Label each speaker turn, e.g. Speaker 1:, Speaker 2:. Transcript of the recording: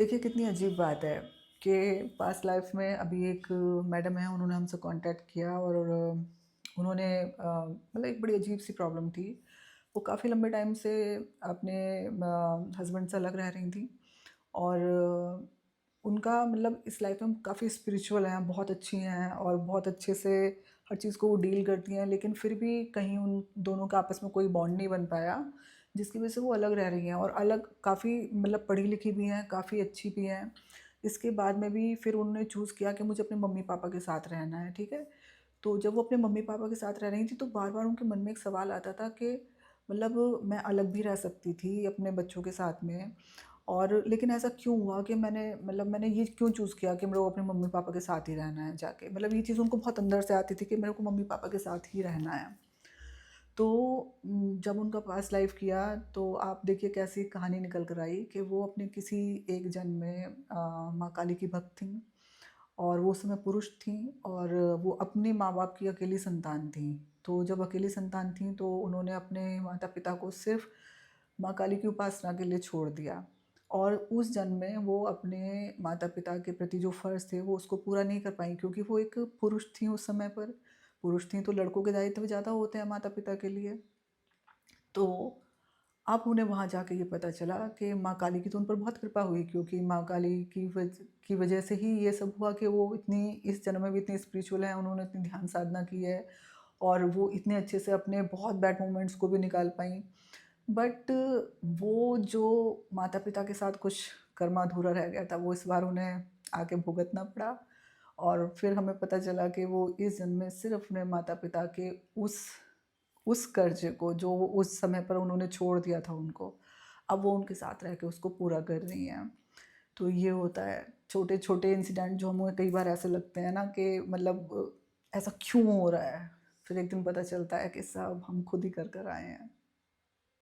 Speaker 1: देखिए कितनी अजीब बात है कि पास्ट लाइफ में अभी एक मैडम है, उन्होंने हमसे कांटेक्ट किया और उन्होंने मतलब एक बड़ी अजीब सी प्रॉब्लम थी। वो काफ़ी लंबे टाइम से अपने हस्बैंड से अलग रह रही थी और उनका मतलब इस लाइफ में काफ़ी स्पिरिचुअल हैं, बहुत अच्छी हैं और बहुत अच्छे से हर चीज़ को वो डील करती हैं, लेकिन फिर भी कहीं उन दोनों का आपस में कोई बॉन्ड नहीं बन पाया, जिसकी वजह से वो अलग रह रही हैं और अलग काफ़ी मतलब पढ़ी लिखी भी हैं, काफ़ी अच्छी भी हैं। इसके बाद में भी फिर उन्होंने चूज़ किया कि मुझे अपने मम्मी-पापा के साथ रहना है, ठीक है? तो जब वो अपने मम्मी-पापा के साथ रह रही थी, तो बार-बार उनके मन में एक सवाल आता था कि मतलब मैं अलग भी रह सकती थी अपने बच्चों के साथ में, और लेकिन ऐसा क्यों हुआ कि मैंने ये क्यों चूज़ किया कि मेरे को अपने मम्मी-पापा के साथ ही रहना है जाके। मतलब ये चीज़ उनको बहुत अंदर से आती थी कि मेरे को मम्मी-पापा के साथ ही रहना है। तो जब उनका पास्ट लाइफ़ किया तो आप देखिए कैसी कहानी निकल कर आई कि वो अपने किसी एक जन्म में माँ काली की भक्त थीं और वो उस समय पुरुष थीं और वो अपने माँ-बाप की अकेली संतान थीं। तो जब अकेली संतान थीं तो उन्होंने अपने माता-पिता को सिर्फ़ माँ काली की उपासना के लिए छोड़ दिया और उस जन्म में वो अपने माता-पिता के प्रति जो फ़र्ज़ थे वो उसको पूरा नहीं कर पाईं, क्योंकि वो एक पुरुष थीं उस समय पर। पुरुष थीं तो लड़कों के दायित्व ज़्यादा होते हैं माता-पिता के लिए। तो अब उन्हें वहाँ जाके ये पता चला कि माँ काली की तो उन पर बहुत कृपा हुई, क्योंकि माँ काली की वजह से ही ये सब हुआ कि वो इतनी इस जन्म में भी इतनी स्पिरिचुअल हैं, उन्होंने इतनी ध्यान साधना की है और वो इतने अच्छे से अपने बहुत बैड मोमेंट्स को भी निकाल पाईं। बट वो जो माता-पिता के साथ कुछ कर्मा अधूरा रह गया था, वो इस बार उन्हें आके भुगतना पड़ा और फिर हमें पता चला कि वो इस जन्म में सिर्फ़ अपने माता-पिता के उस कर्ज़ को जो वो उस समय पर उन्होंने छोड़ दिया था उनको, अब वो उनके साथ रह के उसको पूरा कर रही हैं। तो ये होता है, छोटे-छोटे इंसिडेंट जो हमें कई बार ऐसे लगते हैं ना कि मतलब ऐसा क्यों हो रहा है? फिर एक दिन पता चलता है कि सब हम खुद ही कर कर आए हैं।